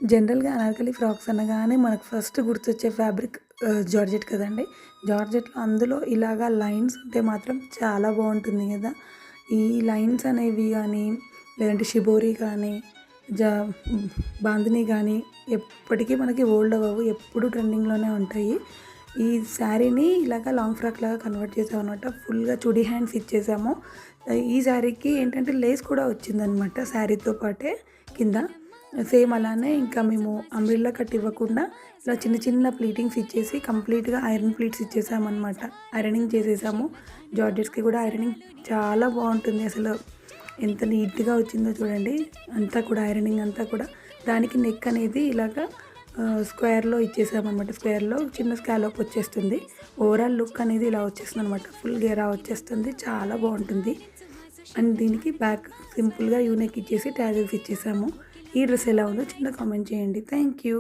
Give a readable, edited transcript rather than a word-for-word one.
జనరల్‌గా అనార్కలి ఫ్రాక్స్ అనగానే మనకు ఫస్ట్ గుర్తొచ్చే ఫ్యాబ్రిక్ జార్జెట్ కదండీ! జార్జెట్‌లో అందులో ఇలాగా లైన్స్ ఉంటే మాత్రం చాలా బావుంటుంది గదా! ఈ లైన్స్ అనేవి గానీ, లేదంటే షిబోరి కానీ, జా బాందిని గానీ ఎప్పటికీ మనకి ఓల్డ్ అవ్వవు. ఎప్పుడూ ట్రెండింగ్‌లోనే ఉంటాయి. ఈ శారీని ఇలాగ లాంగ్ ఫ్రాక్ లాగా కన్వర్ట్ చేసామనమాట. ఫుల్‌గా చుడీ హ్యాండ్స్ ఇచ్చేసాము. ఈ శారీకి ఏంటంటే లేస్ కూడా వచ్చిందనమాట శారీతో పాటే కింద. సేమ్ అలానే ఇంకా మేము అంబ్రెల్లా కట్ ఇవ్వకుండా ఇలా చిన్న చిన్న ప్లీటింగ్స్ ఇచ్చేసి కంప్లీట్‌గా ఐరన్ ప్లీట్స్ ఇచ్చేసామనమాట. ఐరనింగ్ చేసేసాము. జార్జెట్స్‌కి కూడా ఐరనింగ్ చాలా బావుంటుంది అసలు. ఎంత నీట్‌గా వచ్చిందో చూడండి. అంతా కూడా ఐరనింగ్ అంతా కూడా. దానికి నెక్ అనేది ఇలాగా స్క్వేర్‌లో ఇచ్చేసామనమాట. స్క్వేర్‌లో చిన్న స్కాలప్ వచ్చేస్తుంది. ఓవరాల్ లుక్ అనేది ఇలా వచ్చేస్తుందనమాట. ఫుల్ గేరా వచ్చేస్తుంది. చాలా బావుంటుంది. అండ్ దీనికి బ్యాక్ సింపుల్‌గా యూ నెక్ ఇచ్చేసి టాజిల్స్ ఇచ్చేసాము. ఈ డ్రెస్ ఎలా ఉందో చిన్న కామెంట్ చేయండి. Thank you.